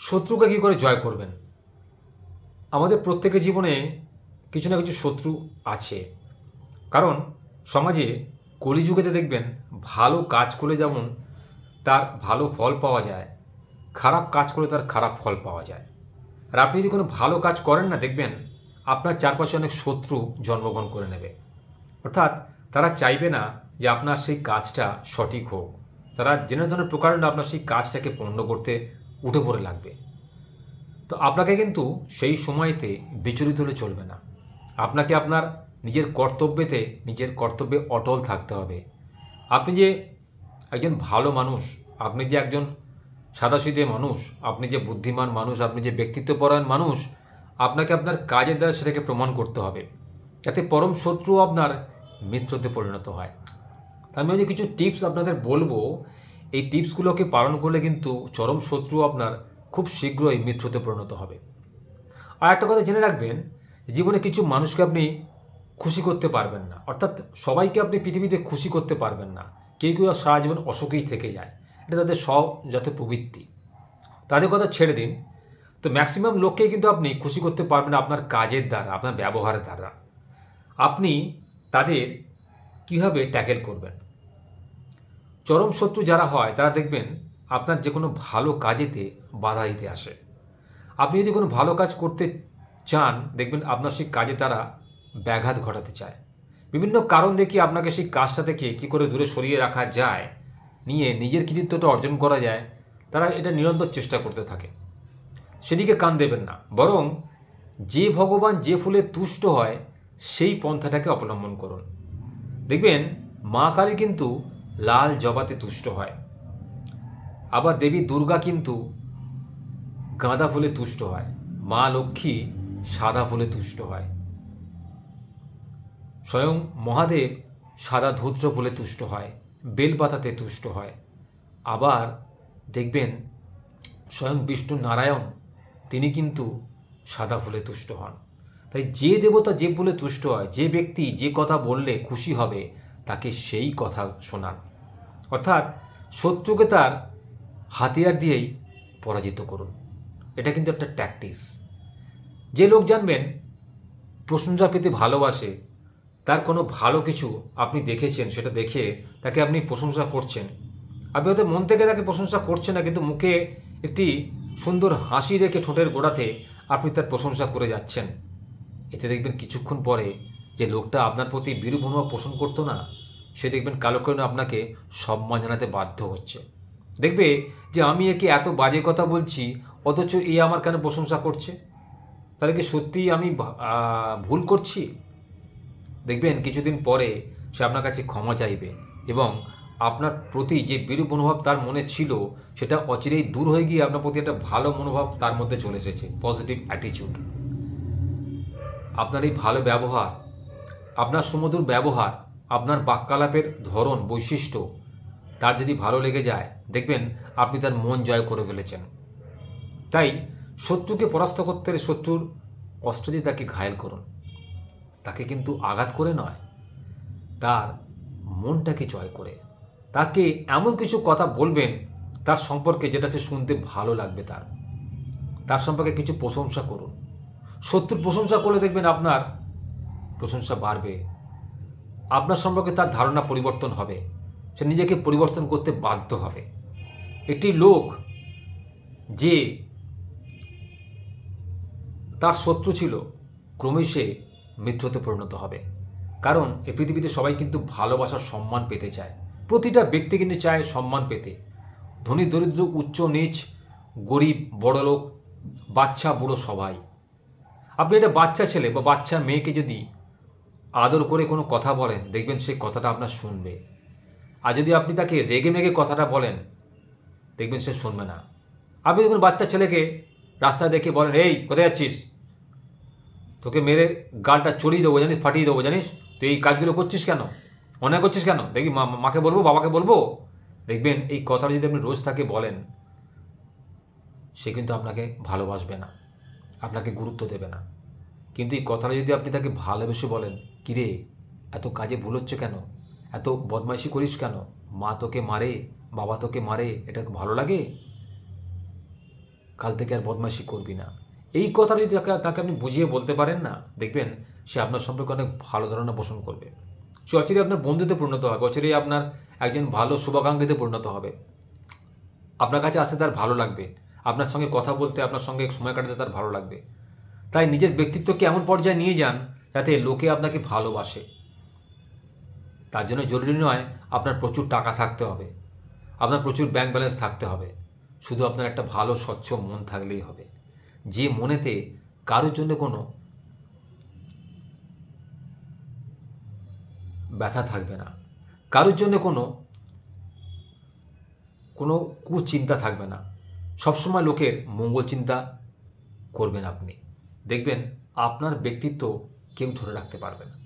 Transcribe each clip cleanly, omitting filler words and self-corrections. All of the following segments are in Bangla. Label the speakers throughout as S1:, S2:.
S1: শত্রুকে কী করে জয় করবেন? আমাদের প্রত্যেকের জীবনে কিছু না কিছু শত্রু আছে। কারণ সমাজে কলিযুগেতে দেখবেন ভালো কাজ করলে যেমন তার ভালো ফল পাওয়া যায়, খারাপ কাজ করলে তার খারাপ ফল পাওয়া যায়। আর আপনি যদি কোনো ভালো কাজ করেন না, দেখবেন আপনার চারপাশে অনেক শত্রু জন্মগ্রহণ করে নেবে। অর্থাৎ তারা চাইবে না যে আপনার সেই কাজটা সঠিক হোক। তারা যেন ধরনের প্রকাণ্ড আপনার সেই কাজটাকে পণ্ড করতে উঠে পড়ে লাগবে। তো আপনাকে কিন্তু সেই সময়তে বিচলিত হলে চলবে না। আপনাকে আপনার নিজের কর্তব্যে অটল থাকতে হবে। আপনি যে একজন ভালো মানুষ, আপনি যে একজন সাদাসিধে মানুষ, আপনি যে বুদ্ধিমান মানুষ, আপনি যে ব্যক্তিত্বপরায়ণ মানুষ, আপনাকে আপনার কাজের দ্বারা সেটাকে প্রমাণ করতে হবে, যাতে পরম শত্রু আপনার মিত্রতে পরিণত হয়। আমি যে কিছু টিপস আপনাদের বলবো, এই টিপসগুলোকে পালন করলে কিন্তু চরম শত্রু আপনার খুব শীঘ্রই মিত্রতে পরিণত হবে। আর একটা কথা জেনে রাখবেন, জীবনে কিছু মানুষকে আপনি খুশি করতে পারবেন না। অর্থাৎ সবাইকে আপনি পৃথিবীতে খুশি করতে পারবেন না। কেউ কেউ সারা জীবন অসুখেই থেকে যায়, এটা তাদের স্বজাত প্রবৃত্তি। তাদের কথা ছেড়ে দিন। তো ম্যাক্সিমাম লোককেই কিন্তু আপনি খুশি করতে পারবেন না আপনার কাজের দ্বারা, আপনার ব্যবহারের দ্বারা। আপনি তাদের কীভাবে ট্যাকেল করবেন? চরম শত্রু যারা হয় তারা দেখবেন আপনার যে কোনো ভালো কাজেতে বাধা দিতে আসে। আপনি যদি কোনো ভালো কাজ করতে চান, দেখবেন আপনার সেই কাজে তারা ব্যাঘাত ঘটাতে চায়। বিভিন্ন কারণ দেখিয়ে আপনাকে সেই কাজটা থেকে কী করে দূরে সরিয়ে রাখা যায়, নিয়ে নিজের কৃতিত্বটা অর্জন করা যায়, তারা এটা নিরন্তর চেষ্টা করতে থাকে। সেদিকে কান দেবেন না, বরং যে ভগবান যে ফুলে তুষ্ট হয় সেই পন্থাটাকে অবলম্বন করুন। দেখবেন মা কালী কিন্তু লাল জবাতে তুষ্ট হয়, আবার দেবী দুর্গা কিন্তু গাঁদা ফুলে তুষ্ট হয়, মা লক্ষ্মী সাদা ফুলে তুষ্ট হয়, স্বয়ং মহাদেব সাদা ধূত্র ফুলে তুষ্ট হয়, বেলপাতাতে তুষ্ট হয়। আবার দেখবেন স্বয়ং বিষ্ণু নারায়ণ তিনি কিন্তু সাদা ফুলে তুষ্ট হন। তাই যে দেবতা যে ফুলে তুষ্ট হয়, যে ব্যক্তি যে কথা বললে খুশি হবে তাকে সেই কথা শোনান। অর্থাৎ শত্রুকে তার হাতিয়ার দিয়েই পরাজিত করুন। এটা কিন্তু একটা ট্যাকটিস। যে লোক জানবেন প্রশংসা পেতে ভালোবাসে, তার কোনো ভালো কিছু আপনি দেখেছেন, সেটা দেখে তাকে আপনি প্রশংসা করছেন। আপনি হয়তো মন থেকে তাকে প্রশংসা করছেন না, কিন্তু মুখে একটি সুন্দর হাসি রেখে ঠোঁটের গোড়াতে আপনি তার প্রশংসা করে যাচ্ছেন। এতে দেখবেন কিছুক্ষণ পরে যে লোকটা আপনার প্রতি বিরূপ মনোভাব পোষণ করতো না, সে দেখবেন কালক্রমে আপনাকে সম্মান জানাতে বাধ্য হচ্ছে। দেখবে যে আমি একে এত বাজে কথা বলছি, অথচ এ আমার কেন প্রশংসা করছে? তাহলে কি সত্যিই আমি ভুল করছি? দেখবেন কিছুদিন পরে সে আপনার কাছে ক্ষমা চাইবে এবং আপনার প্রতি যে বিরূপ মনোভাব তার মনে ছিল সেটা অচিরেই দূর হয়ে গিয়ে আপনার প্রতি একটা ভালো মনোভাব তার মধ্যে চলে এসেছে, পজিটিভ অ্যাটিটিউড। আপনার এই ভালো ব্যবহার, আপনার সুমধুর ব্যবহার, আপনার বাক্যালাপের ধরন, বৈশিষ্ট্য তার যদি ভালো লেগে যায়, দেখবেন আপনি তার মন জয় করে ফেলেছেন। তাই শত্রুকে পরাস্ত করতে হলে শত্রুর অস্ত্র দিয়ে তাকে ঘায়েল করুন। তাকে কিন্তু আঘাত করে নয়, তার মনটাকে জয় করে তাকে এমন কিছু কথা বলবেন তার সম্পর্কে যেটা সে শুনতে ভালো লাগবে। তার সম্পর্কে কিছু প্রশংসা করুন। শত্রুর প্রশংসা করলে দেখবেন আপনার প্রশংসা বাড়বে, আপনার সম্পর্কে তার ধারণা পরিবর্তন হবে, সে নিজেকে পরিবর্তন করতে বাধ্য হবে। একটি লোক যে তার শত্রু ছিল ক্রমেই সে মিত্রতে পরিণত হবে। কারণ এই পৃথিবীতে সবাই কিন্তু ভালোবাসার সম্মান পেতে চায়। প্রতিটা ব্যক্তি কিন্তু চায় সম্মান পেতে। ধনী দরিদ্র, উচ্চ নীচ, গরিব বড়লোক, বাচ্চা বুড়ো সবাই। আপনি একটা বাচ্চা ছেলে বা বাচ্চা মেয়েকে যদি আদর করে কোনো কথা বলেন, দেখবেন সেই কথাটা আপনার শুনবে। আর যদি আপনি তাকে রেগে মেগে কথাটা বলেন, দেখবেন সে শুনবে না। আপনি যখন বাচ্চা ছেলেকে রাস্তায় দেখে বলেন, এই কোথায় যাচ্ছিস, তোকে মেরে গালটা চড়িয়ে দেবো জানিস, ফাটিয়ে দেবো জানিস, তুই এই কাজগুলো করছিস কেন, অন্যায় করছিস কেন, দেখবি মাকে বলবো, বাবাকে বলবো। দেখবেন এই কথাটা যদি আপনি রোজ তাকে বলেন, সে কিন্তু আপনাকে ভালোবাসবে না, আপনাকে গুরুত্ব দেবে না। কিন্তু এই কথাটা যদি আপনি তাকে ভালোবেসে বলেন, কিরে এত কাজে ভুল হচ্ছে কেন, এত বদমাইশি করিস কেন, মা তোকে মারে, বাবা তোকে মারে, এটা ভালো লাগে, কাল থেকে আর বদমাইশি করবি না। এই কথাটা যদি তাকে আপনি বুঝিয়ে বলতে পারেন না, দেখবেন সে আপনার সম্পর্কে অনেক ভালো ধারণা পোষণ করবে। সে অচিরেই আপনার বন্ধুতে পরিণত হবে, অচিরেই আপনার একজন ভালো শুভাকাঙ্ক্ষীতে পরিণত হবে। আপনার কাছে আসতে তার ভালো লাগবে, আপনার সঙ্গে কথা বলতে, আপনার সঙ্গে সময় কাটাতে তার ভালো লাগবে। তাই নিজের ব্যক্তিত্বকে এমন পর্যায়ে নিয়ে যান যাতে লোকে আপনাকে ভালোবাসে। তার জন্য জরুরি নয় আপনার প্রচুর টাকা থাকতে হবে, আপনার প্রচুর ব্যাংক ব্যালেন্স থাকতে হবে। শুধু আপনার একটা ভালো স্বচ্ছ মন থাকলেই হবে, যে মনেতে কারোর জন্য কোনো ব্যথা থাকবে না, কারোর জন্য কোনো কুচিন্তা থাকবে না। সবসময় লোকের মঙ্গল চিন্তা করবেন আপনি, দেখবেন আপনার ব্যক্তিত্ব কেউ ধরে রাখতে পারবে না।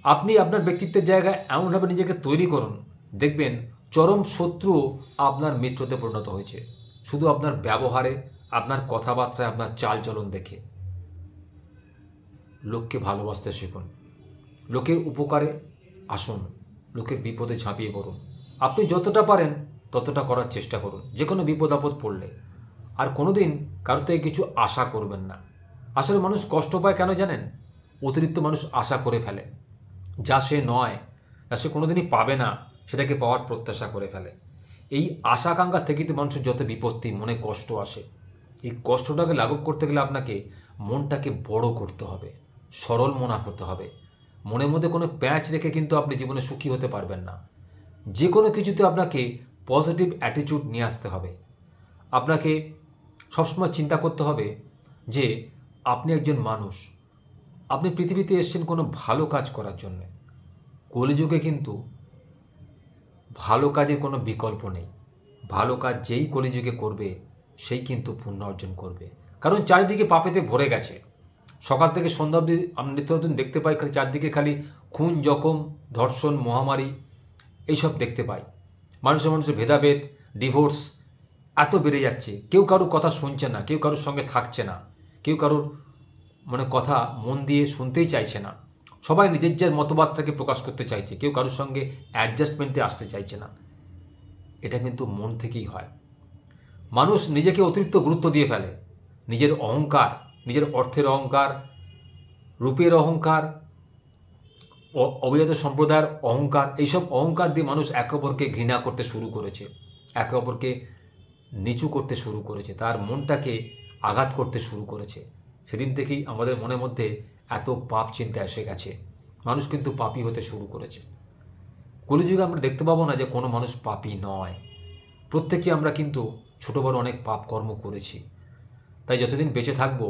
S1: আপনি আপনার ব্যক্তিত্বের জায়গায় এমনভাবে নিজেকে তৈরি করুন, দেখবেন চরম শত্রু আপনার মিত্রতে পরিণত হয়েছে শুধু আপনার ব্যবহারে, আপনার কথাবার্তায়, আপনার চালচলন দেখে। লোককে ভালোবাসতে শিখুন, লোকের উপকারে আসুন, লোকের বিপদে ঝাঁপিয়ে পড়ুন। আপনি যতটা পারেন ততটা করার চেষ্টা করুন যে কোনো বিপদ আপদ পড়লে। আর কোনোদিন কারোর থেকে কিছু আশা করবেন না। আসলে মানুষ কষ্ট পায় কেন জানেন? অতিরিক্ত মানুষ আশা করে ফেলে, যা সে নয়, যা সে কোনোদিনই পাবে না, সেটাকে পাওয়ার প্রত্যাশা করে ফেলে। এই আশাকাঙ্ক্ষা থেকেই তো মানুষের যত বিপত্তি, মনে কষ্ট আসে। এই কষ্টটাকে লাঘব করতে গেলে আপনাকে মনটাকে বড় করতে হবে, সরল মনা হতে হবে। মনের মধ্যে কোনো প্যাঁচ রেখে কিন্তু আপনি জীবনে সুখী হতে পারবেন না। যে কোনো কিছুতে আপনাকে পজিটিভ অ্যাটিটিউড নিয়ে আসতে হবে। আপনাকে সবসময় চিন্তা করতে হবে যে আপনি একজন মানুষ, আপনি পৃথিবীতে এসেছেন কোনো ভালো কাজ করার জন্য। কলিযুগে কিন্তু ভালো কাজের কোনো বিকল্প নেই। ভালো কাজ যেই কলিযুগে করবে সেই কিন্তু পুণ্য অর্জন করবে। কারণ চারিদিকে পাপেতে ভরে গেছে। সকাল থেকে সন্ধ্যা অবধি আমরা নিত্য নতুন দেখতে পাই, খালি চারদিকে খালি খুন, জখম, ধর্ষণ, মহামারী এইসব দেখতে পাই। মানুষের ভেদাভেদ, ডিভোর্স এত বেড়ে যাচ্ছে। কেউ কারোর কথা শুনছে না, কেউ কারোর সঙ্গে থাকছে না, কেউ কারোর কথা মন দিয়ে শুনতেই চাইছে না। সবাই নিজের মতবাদটাকে প্রকাশ করতে চাইছে, কেউ কারোর সঙ্গে অ্যাডজাস্টমেন্টে আসতে চাইছে না। এটা কিন্তু মন থেকেই হয়। মানুষ নিজেকে অতিরিক্ত গুরুত্ব দিয়ে ফেলে। নিজের অহংকার, নিজের অর্থের অহংকার, রূপের অহংকার, অভিজাত সম্প্রদায়ের অহংকার, এইসব অহংকার দিয়ে মানুষ একে অপরকে ঘৃণা করতে শুরু করেছে, একে অপরকে নিচু করতে শুরু করেছে, তার মনটাকে আঘাত করতে শুরু করেছে। সেদিন থেকেই আমাদের মনের মধ্যে এত পাপ চিন্তা এসে গেছে। মানুষ কিন্তু পাপী হতে শুরু করেছে। কলিযুগে আমরা দেখতে পাবো না যে কোনো মানুষ পাপী নয়। প্রত্যেকে আমরা কিন্তু ছোটো বড় অনেক পাপ কর্ম করেছি। তাই যতদিন বেঁচে থাকবো,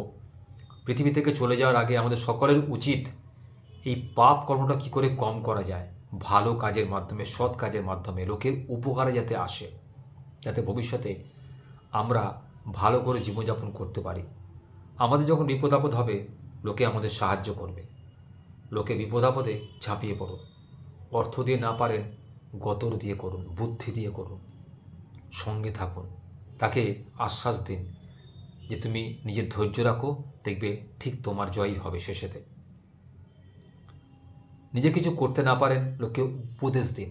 S1: পৃথিবী থেকে চলে যাওয়ার আগে আমাদের সকলের উচিত এই পাপ কর্মটা কী করে কম করা যায়, ভালো কাজের মাধ্যমে, সৎ কাজের মাধ্যমে লোকের উপকারে যাতে আসে, যাতে ভবিষ্যতে আমরা ভালো করে জীবনযাপন করতে পারি। আমাদের যখন বিপদ আপদ হবে, লোকে আমাদের সাহায্য করবে। লোকে বিপদ আপদে ঝাঁপিয়ে পড়ুন। অর্থ দিয়ে না পারেন, গতর দিয়ে করুন, বুদ্ধি দিয়ে করুন, সঙ্গে থাকুন, তাকে আশ্বাস দিন যে তুমি নিজের ধৈর্য রাখো, দেখবে ঠিক তোমার জয়ই হবে শেষেতে। নিজে কিছু করতে না পারেন, লোককে উপদেশ দিন,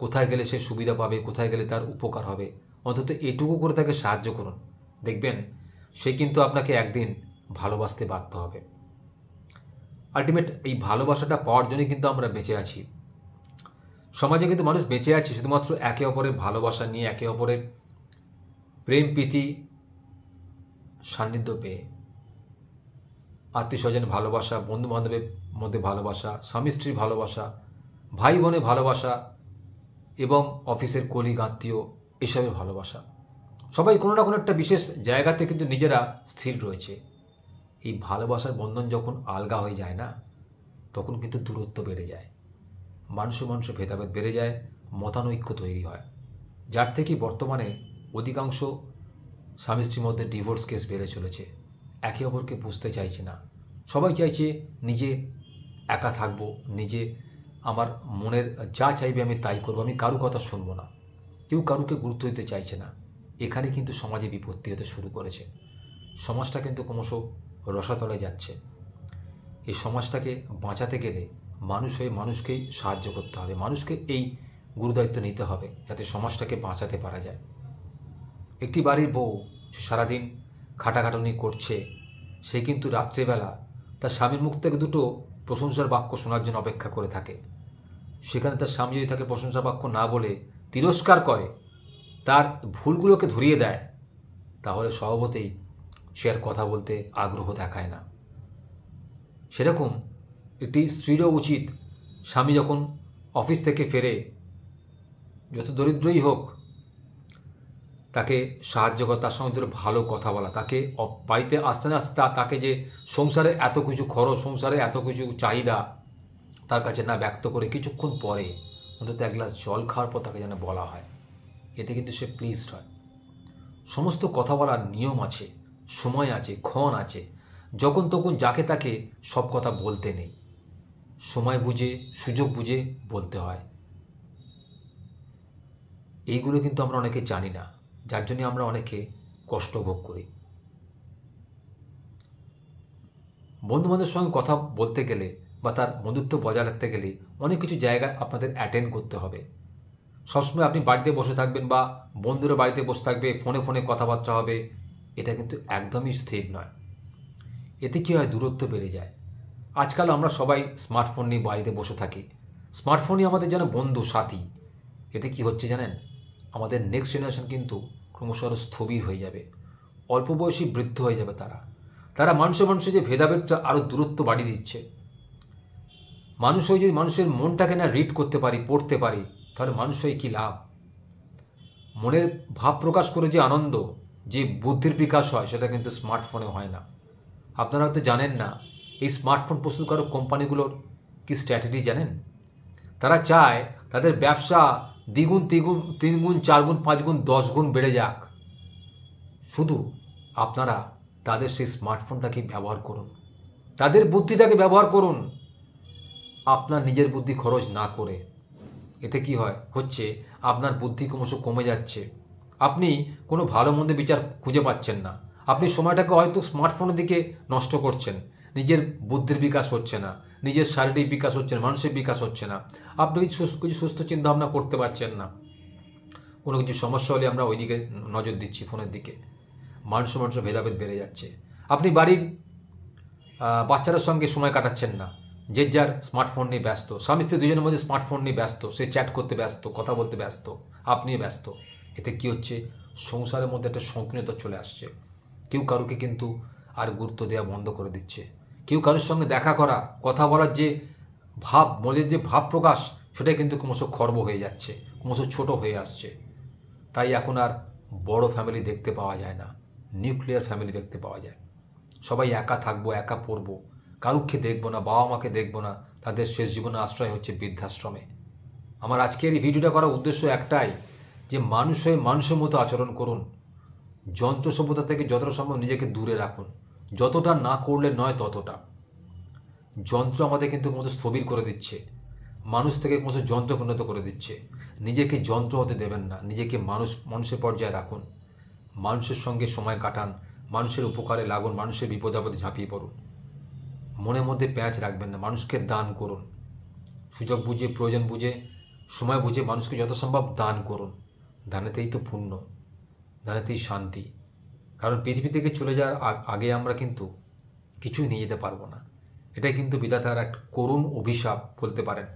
S1: কোথায় গেলে সে সুবিধা পাবে, কোথায় গেলে তার উপকার হবে, অন্তত এটুকু করে তাকে সাহায্য করুন। দেখবেন সে কিন্তু আপনাকে একদিন ভালোবাসতে বাধ্য হবে। আলটিমেট এই ভালোবাসাটা পাওয়ার জন্যই কিন্তু আমরা বেঁচে আছি। সমাজে কিন্তু মানুষ বেঁচে আছে শুধুমাত্র একে অপরের ভালোবাসা নিয়ে, একে অপরের প্রেম প্রীতি সান্নিধ্য পেয়ে। আত্মীয় স্বজনের ভালোবাসা, বন্ধু বান্ধবের মধ্যে ভালোবাসা, স্বামী স্ত্রীর ভালোবাসা, ভাই বোনের ভালোবাসা এবং অফিসের কলিগ আত্মীয় এসবের ভালোবাসা। সবাই কোনো না কোনো একটা বিশেষ জায়গাতে কিন্তু নিজেরা স্থির রয়েছে। এই ভালোবাসার বন্ধন যখন আলগা হয়ে যায় না, তখন কিন্তু দূরত্ব বেড়ে যায়, মানুষের ভেদাভেদ বেড়ে যায়, মতানৈক্য তৈরি হয়, যার থেকে বর্তমানে অধিকাংশ স্বামী স্ত্রীর মধ্যে ডিভোর্স কেস বেড়ে চলেছে। একে অপরকে বুঝতে চাইছে না, সবাই চাইছে নিজে একা থাকবো, নিজে আমার মনের যা চাইবে আমি তাই করবো, আমি কারো কথা শুনবো না, কেউ কারুকে গুরুত্ব দিতে চাইছে না। এখানে কিন্তু সমাজে বিপত্তি হতে শুরু করেছে। সমাজটা কিন্তু ক্রমশ রসাতলে যাচ্ছে। এই সমাজটাকে বাঁচাতে গেলে মানুষ হয়ে মানুষকেই সাহায্য করতে হবে, মানুষকে এই গুরুদায়িত্ব নিতে হবে যাতে সমাজটাকে বাঁচাতে পারা যায়। একটি বাড়ির বউ সে সারাদিন খাটাখাটুনি করছে, সে কিন্তু রাত্রেবেলা তার স্বামীর মুখ থেকে দুটো প্রশংসার বাক্য শোনার জন্য অপেক্ষা করে থাকে। সেখানে তার স্বামী যদি তাকে প্রশংসা বাক্য না বলে তিরস্কার করে, তার ভুলগুলোকে ধরিয়ে দেয়, তাহলে স্বভাবতেই সে আর কথা বলতে আগ্রহ দেখায় না। সেরকম একটি স্ত্রীরও উচিত স্বামী যখন অফিস থেকে ফেরে, যত দরিদ্রই হোক, তাকে সাহায্য করা, তার সঙ্গে ধরে ভালো কথা বলা, তাকে বাড়িতে আসতে না আসতে তাকে যে সংসারে এত কিছু খরচ, সংসারে এত কিছু চাহিদা তার কাছে না ব্যক্ত করে কিছুক্ষণ পরে অন্তত এক গ্লাস জল খাওয়ার পর তাকে যেন বলা হয়, এতে কিন্তু সে প্লিজড হয়। সমস্ত কথা বলার নিয়ম আছে, সময় আছে, ক্ষণ আছে। যখন তখন যাকে তাকে সব কথা বলতে নেই, সময় বুঝে সুযোগ বুঝে বলতে হয়। এইগুলো কিন্তু আমরা অনেকে জানি না, যার জন্য আমরা অনেকে কষ্ট ভোগ করি। বন্ধুবান্ধবের সঙ্গে কথা বলতে গেলে বা তার বন্ধুত্ব বজায় রাখতে গেলে অনেক কিছু জায়গায় আপনাদের অ্যাটেন্ড করতে হবে। সবসময় আপনি বাড়িতে বসে থাকবেন বা বন্ধুরা বাড়িতে বসে থাকবে, ফোনে ফোনে কথাবার্তা হবে, এটা কিন্তু একদমই স্থির নয়। এতে কী হয়, দূরত্ব বেড়ে যায়। আজকাল আমরা সবাই স্মার্টফোন নিয়ে বাড়িতে বসে থাকি, স্মার্টফোনই আমাদের যেন বন্ধু সাথী। এতে কি হচ্ছে জানেন, আমাদের নেক্সট জেনারেশন কিন্তু ক্রমশ আরও স্থবির হয়ে যাবে, অল্প বয়সী বৃদ্ধ হয়ে যাবে। তারা মানুষে যে ভেদাভেদটা আরও দূরত্ব বাড়িয়ে দিচ্ছে। মানুষ হয়ে যদি মানুষের মনটাকে না রিড করতে পারি, পড়তে পারি, তাহলে মানুষ হয়ে কী লাভ? মনের ভাব প্রকাশ করে যে আনন্দ, যে বুদ্ধির বিকাশ হয়, সেটা কিন্তু স্মার্টফোনে হয় না। আপনারা হয়তো জানেন না, এই স্মার্টফোন প্রস্তুতকারক কোম্পানিগুলোর কি স্ট্র্যাটেজি জানেন? তারা চায় তাদের ব্যবসা দ্বিগুণ, তিনগুণ, 4 গুণ, 5 গুণ, 10 গুণ বেড়ে যাক। শুধু আপনারা তাদের সেই স্মার্টফোনটাকে ব্যবহার করুন, তাদের বুদ্ধিটাকে ব্যবহার করুন, আপনার নিজের বুদ্ধি খরচ না করে। এতে কি হচ্ছে, আপনার বুদ্ধি ক্রমশ কমে যাচ্ছে। আপনি কোনো ভালো মন্দ বিচার খুঁজে পাচ্ছেন না। আপনি সময়টাকে হয়তো স্মার্টফোনের দিকে নষ্ট করছেন, নিজের বুদ্ধির বিকাশ হচ্ছে না, নিজের শারীরিক বিকাশ হচ্ছে না, মানসিক বিকাশ হচ্ছে না। আপনি কিছু সুস্থ চিন্তাভাবনা করতে পারছেন না। কোনো কিছু সমস্যা হলে আমরা ওই দিকে নজর দিচ্ছি, ফোনের দিকে। মানুষের ভেদাভেদ বেড়ে যাচ্ছে। আপনি বাড়ির বাচ্চাদের সঙ্গে সময় কাটাচ্ছেন না, যে যার স্মার্টফোন নিয়ে ব্যস্ত। স্বামী স্ত্রী দুজনের মধ্যে স্মার্টফোন নিয়ে ব্যস্ত, সে চ্যাট করতে ব্যস্ত, কথা বলতে ব্যস্ত, আপনিও ব্যস্ত। এতে কি হচ্ছে, সংসারের মধ্যে একটা সংকীর্ণতা চলে আসছে। কেউ কারুকে কিন্তু আর গুরুত্ব দেওয়া বন্ধ করে দিচ্ছে। কেউ কারোর সঙ্গে দেখা করা, কথা বলার যে ভাব, মনের যে ভাব প্রকাশ, সেটাই কিন্তু ক্রমশ খর্ব হয়ে যাচ্ছে, ক্রমশ ছোট হয়ে আসছে। তাই এখন আর বড় ফ্যামিলি দেখতে পাওয়া যায় না, নিউক্লিয়ার ফ্যামিলি দেখতে পাওয়া যায়। সবাই একা থাকবো, একা পড়বো, কারুকে দেখবো না, বাবা মাকে দেখবো না, তাদের শেষ জীবনে আশ্রয় হচ্ছে বৃদ্ধাশ্রমে। আমার আজকের এই ভিডিওটা করার উদ্দেশ্য একটাই, যে মানুষ হয়ে মানুষের মতো আচরণ করুন। যন্ত্র সভ্যতা থেকে যতটা সম্ভব নিজেকে দূরে রাখুন, যতটা না করলে নয় ততটা। যন্ত্র আমাদের কিন্তু ক্রমশ স্থবির করে দিচ্ছে, মানুষ থেকে ক্রমশ যন্ত্র পরিণত করে দিচ্ছে। নিজেকে যন্ত্র হতে দেবেন না, নিজেকে মানুষের পর্যায়ে রাখুন। মানুষের সঙ্গে সময় কাটান, মানুষের উপকারে লাগুন, মানুষের বিপদ আপদে ঝাঁপিয়ে পড়ুন। মনের মধ্যে প্যাঁচ রাখবেন না, মানুষকে দান করুন। সুযোগ বুঝে, প্রয়োজন বুঝে, সময় বুঝে মানুষকে যত সম্ভব দান করুন। দানেতেই তো পুণ্য, দানেতেই শান্তি। কারণ পৃথিবী থেকে চলে যাওয়ার আগে আমরা কিন্তু কিছুই নিয়ে যেতে পারবো না। এটাই কিন্তু বিধাতার এক করুণ অভিশাপ বলতে পারেন।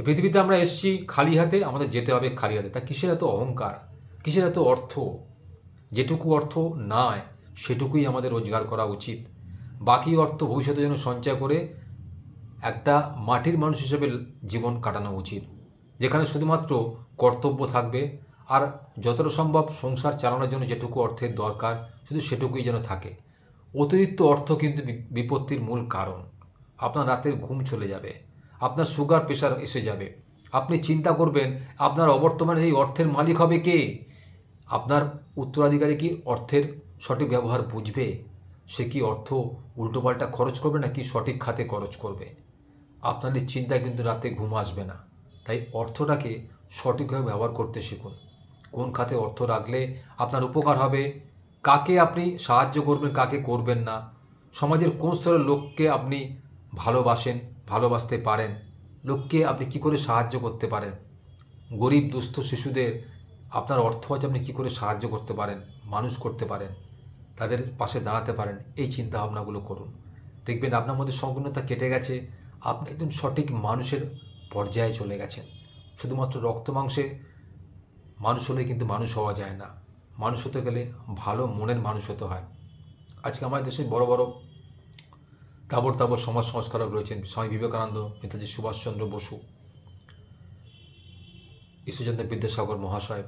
S1: পৃথিবীতে আমরা এসেছি খালি হাতে, আমাদের যেতে হবে খালি হাতে। তা কিসের এত অহংকার, কিসের এত অর্থ? যেটুকু অর্থ নয় সেটুকুই আমাদের রোজগার করা উচিত। বাকি অর্থ ভবিষ্যতের জন্য সঞ্চয় করে একটা মাটির মানুষ হিসেবে জীবন কাটানো উচিত, যেখানে শুধুমাত্র কর্তব্য থাকবে, আর যতটা সম্ভব সংসার চালানোর জন্য যেটুকু অর্থের দরকার শুধু সেটুকুই যেন থাকে। অতিরিক্ত অর্থ কিন্তু বিপত্তির মূল কারণ। আপনার রাতের ঘুম চলে যাবে, আপনার সুগার প্রেশার এসে যাবে। আপনি চিন্তা করবেন আপনার অবর্তমানে এই অর্থের মালিক হবে কে? আপনার উত্তরাধিকারী কি অর্থের সঠিক ব্যবহার বুঝবে? সে কি অর্থ উল্টোপাল্টা খরচ করবে নাকি সঠিক খাতে খরচ করবে? আপনাদের চিন্তায় কিন্তু রাতে ঘুম আসবে না। তাই অর্থটাকে সঠিকভাবে ব্যবহার করতে শিখুন। কোন খাতে অর্থ রাখলে আপনার উপকার হবে, কাকে আপনি সাহায্য করবেন, কাকে করবেন না, সমাজের কোন স্তরের লোককে আপনি ভালোবাসেন, ভালোবাসতে পারেন, লোককে আপনি কি করে সাহায্য করতে পারেন, গরিব দুস্থ শিশুদের আপনার অর্থ আছে, আপনি কী করে সাহায্য করতে পারেন, মানুষ করতে পারেন, তাদের পাশে দাঁড়াতে পারেন, এই চিন্তাভাবনাগুলো করুন। দেখবেন আপনার মধ্যে সংকীর্ণতা কেটে গেছে, আপনি একদম সঠিক মানুষের পর্যায়ে চলে গেছেন। শুধুমাত্র রক্ত মাংসে মানুষ হলে কিন্তু মানুষ হওয়া যায় না। মানুষ হতে গেলে ভালো মনের মানুষ হতে হয়। আজকে আমাদের দেশে বড় বড় তাবড় তাবড় সমাজ সংস্কারক রয়েছেন, স্বামী বিবেকানন্দ, নেতাজি সুভাষচন্দ্র বসু, ঈশ্বরচন্দ্র বিদ্যাসাগর মহাশয়,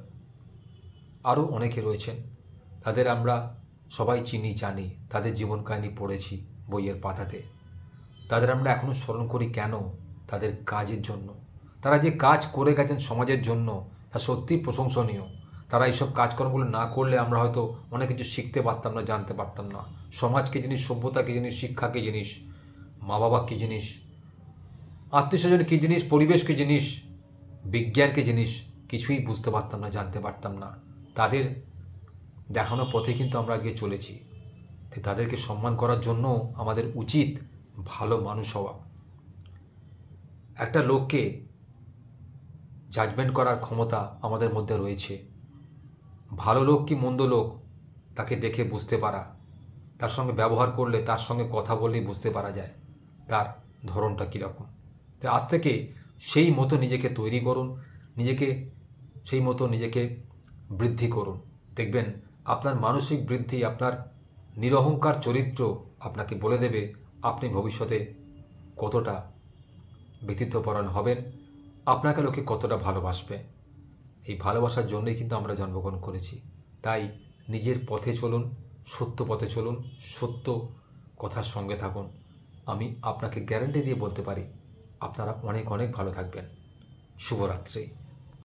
S1: আরও অনেকে রয়েছেন। তাদের আমরা সবাই চিনি, জানি, তাদের জীবন কাহিনী পড়েছি বইয়ের পাতাতে। তাদের আমরা এখনও স্মরণ করি কেন? তাদের কাজের জন্য। তারা যে কাজ করে গেছেন সমাজের জন্য, তা সত্যিই প্রশংসনীয়। তারা এইসব কাজকর্মগুলো না করলে আমরা হয়তো অনেক কিছু শিখতে পারতাম না, জানতে পারতাম না। সমাজ কী জিনিস, সভ্যতা কী জিনিস, শিক্ষা কী জিনিস, মা বাবা কী জিনিস, আত্মীয় স্বজন কী জিনিস, পরিবেশ কী জিনিস, বিজ্ঞান কী জিনিস, কিছুই বুঝতে পারতাম না, জানতে পারতাম না। তাদের দেখানো পথে কিন্তু আমরা আজকে চলেছি। তাই তাদেরকে সম্মান করার জন্য আমাদের উচিত ভালো মানুষ হওয়া। একটা লোককে জাজমেন্ট করার ক্ষমতা আমাদের মধ্যে রয়েছে। ভালো লোক কি মন্দ লোক তাকে দেখে বুঝতে পারা, তার সঙ্গে ব্যবহার করলে, তার সঙ্গে কথা বললেই বুঝতে পারা যায় তার ধরনটা কীরকম। তাই আজ থেকে সেই মতো নিজেকে তৈরি করুন, সেই মতো নিজেকে বৃদ্ধি করুন। দেখবেন আপনার মানসিক বৃদ্ধি, আপনার নিরহংকার চরিত্র আপনাকে বলে দেবে আপনি ভবিষ্যতে কতটা ব্যক্তিত্বপরায়ণ হবেন, আপনাকে লোকে কতটা ভালোবাসবে। এই ভালোবাসার জন্যই কিন্তু আমরা জন্মগ্রহণ করেছি। তাই নিজের পথে চলুন, সত্য পথে চলুন, সত্য কথার সঙ্গে থাকুন। আমি আপনাকে গ্যারান্টি দিয়ে বলতে পারি আপনারা অনেক অনেক ভালো থাকবেন। শুভরাত্রি।